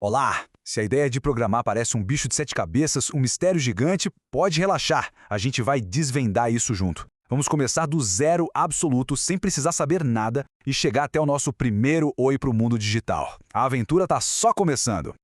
Olá! Se a ideia de programar parece um bicho de sete cabeças, um mistério gigante, pode relaxar. A gente vai desvendar isso junto. Vamos começar do zero absoluto, sem precisar saber nada, e chegar até o nosso primeiro oi para o mundo digital. A aventura tá só começando.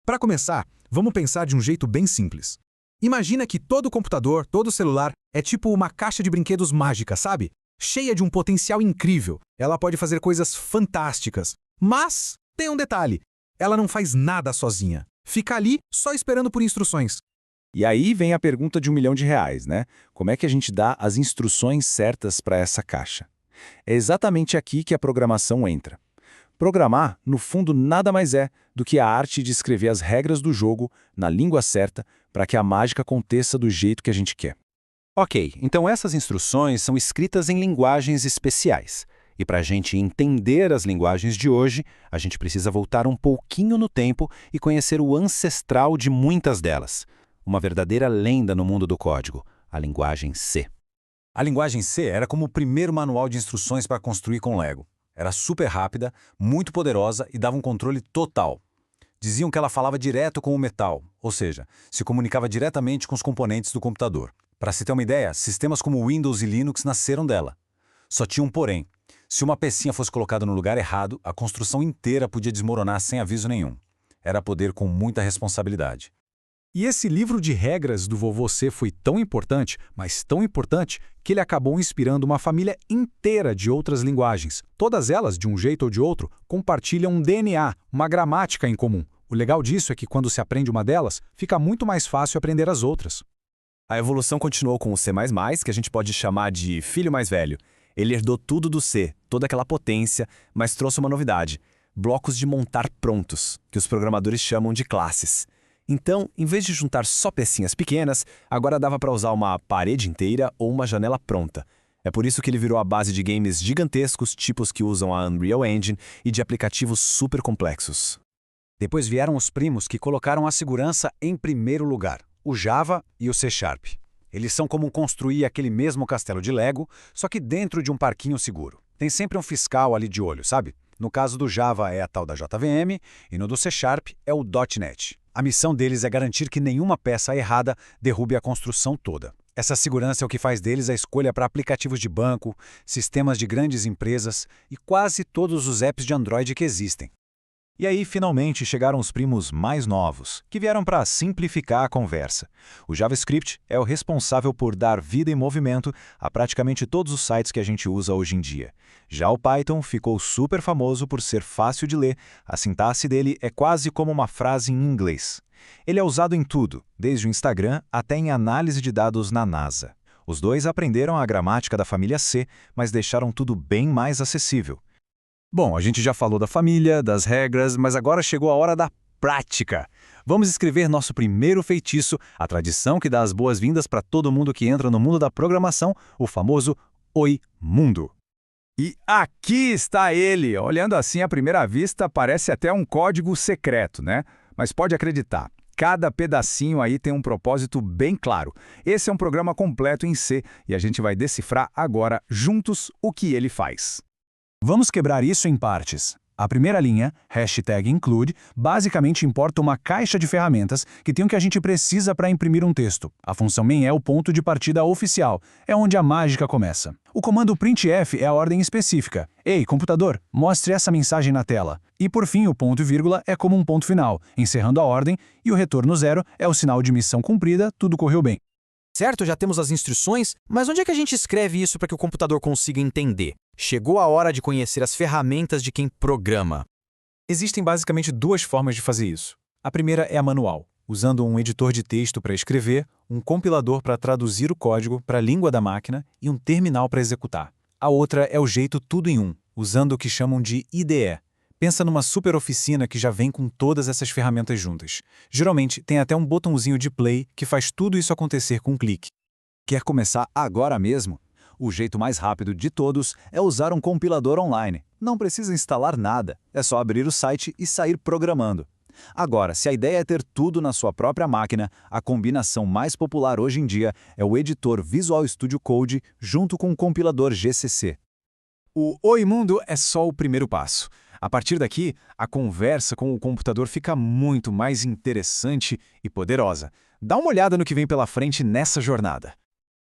Para começar, vamos pensar de um jeito bem simples. Imagina que todo computador, todo celular, é tipo uma caixa de brinquedos mágica, sabe? Cheia de um potencial incrível. Ela pode fazer coisas fantásticas. Mas tem um detalhe. Ela não faz nada sozinha. Fica ali só esperando por instruções. E aí vem a pergunta de R$ 1.000.000, né? Como é que a gente dá as instruções certas para essa caixa? É exatamente aqui que a programação entra. Programar, no fundo, nada mais é do que a arte de escrever as regras do jogo na língua certa para que a mágica aconteça do jeito que a gente quer. Ok, então essas instruções são escritas em linguagens especiais. E para a gente entender as linguagens de hoje, a gente precisa voltar um pouquinho no tempo e conhecer o ancestral de muitas delas. Uma verdadeira lenda no mundo do código, a linguagem C. A linguagem C era como o primeiro manual de instruções para construir com Lego. Era super rápida, muito poderosa e dava um controle total. Diziam que ela falava direto com o metal, ou seja, se comunicava diretamente com os componentes do computador. Para se ter uma ideia, sistemas como Windows e Linux nasceram dela. Só tinha um porém. Se uma pecinha fosse colocada no lugar errado, a construção inteira podia desmoronar sem aviso nenhum. Era poder com muita responsabilidade. E esse livro de regras do vovô C foi tão importante, mas tão importante, que ele acabou inspirando uma família inteira de outras linguagens. Todas elas, de um jeito ou de outro, compartilham um DNA, uma gramática em comum. O legal disso é que quando se aprende uma delas, fica muito mais fácil aprender as outras. A evolução continuou com o C++, que a gente pode chamar de filho mais velho. Ele herdou tudo do C, toda aquela potência, mas trouxe uma novidade: blocos de montar prontos, que os programadores chamam de classes. Então, em vez de juntar só pecinhas pequenas, agora dava para usar uma parede inteira ou uma janela pronta. É por isso que ele virou a base de games gigantescos, tipos que usam a Unreal Engine, e de aplicativos super complexos. Depois vieram os primos que colocaram a segurança em primeiro lugar, o Java e o C#. Eles são como construir aquele mesmo castelo de Lego, só que dentro de um parquinho seguro. Tem sempre um fiscal ali de olho, sabe? No caso do Java é a tal da JVM e no do C# é o .NET. A missão deles é garantir que nenhuma peça errada derrube a construção toda. Essa segurança é o que faz deles a escolha para aplicativos de banco, sistemas de grandes empresas e quase todos os apps de Android que existem. E aí, finalmente, chegaram os primos mais novos, que vieram para simplificar a conversa. O JavaScript é o responsável por dar vida e movimento a praticamente todos os sites que a gente usa hoje em dia. Já o Python ficou super famoso por ser fácil de ler, a sintaxe dele é quase como uma frase em inglês. Ele é usado em tudo, desde o Instagram até em análise de dados na NASA. Os dois aprenderam a gramática da família C, mas deixaram tudo bem mais acessível. Bom, a gente já falou da família, das regras, mas agora chegou a hora da prática. Vamos escrever nosso primeiro feitiço, a tradição que dá as boas-vindas para todo mundo que entra no mundo da programação, o famoso Oi Mundo. E aqui está ele! Olhando assim à primeira vista, parece até um código secreto, né? Mas pode acreditar, cada pedacinho aí tem um propósito bem claro. Esse é um programa completo em C e a gente vai decifrar agora, juntos, o que ele faz. Vamos quebrar isso em partes. A primeira linha, #include, basicamente importa uma caixa de ferramentas que tem o que a gente precisa para imprimir um texto. A função main é o ponto de partida oficial, é onde a mágica começa. O comando printf é a ordem específica. Ei, computador, mostre essa mensagem na tela. E por fim, o ponto e vírgula é como um ponto final, encerrando a ordem, e o retorno 0 é o sinal de missão cumprida, tudo correu bem. Certo, já temos as instruções, mas onde é que a gente escreve isso para que o computador consiga entender? Chegou a hora de conhecer as ferramentas de quem programa. Existem basicamente duas formas de fazer isso. A primeira é a manual, usando um editor de texto para escrever, um compilador para traduzir o código para a língua da máquina e um terminal para executar. A outra é o jeito tudo em um, usando o que chamam de IDE. Pensa numa super oficina que já vem com todas essas ferramentas juntas. Geralmente, tem até um botãozinho de play que faz tudo isso acontecer com um clique. Quer começar agora mesmo? O jeito mais rápido de todos é usar um compilador online. Não precisa instalar nada, é só abrir o site e sair programando. Agora, se a ideia é ter tudo na sua própria máquina, a combinação mais popular hoje em dia é o editor Visual Studio Code junto com o compilador GCC. O Oi Mundo é só o primeiro passo. A partir daqui, a conversa com o computador fica muito mais interessante e poderosa. Dá uma olhada no que vem pela frente nessa jornada.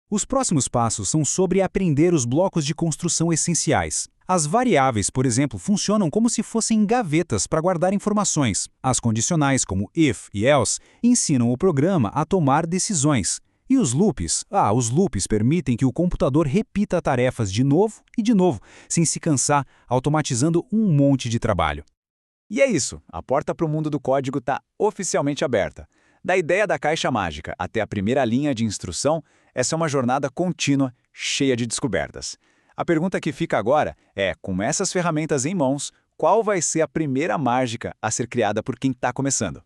Os próximos passos são sobre aprender os blocos de construção essenciais. As variáveis, por exemplo, funcionam como se fossem gavetas para guardar informações. As condicionais, como if e else, ensinam o programa a tomar decisões. E os loops? Os loops permitem que o computador repita tarefas de novo e de novo, sem se cansar, automatizando um monte de trabalho. E é isso, a porta para o mundo do código está oficialmente aberta. Da ideia da caixa mágica até a primeira linha de instrução, essa é uma jornada contínua, cheia de descobertas. A pergunta que fica agora é, com essas ferramentas em mãos, qual vai ser a primeira mágica a ser criada por quem está começando?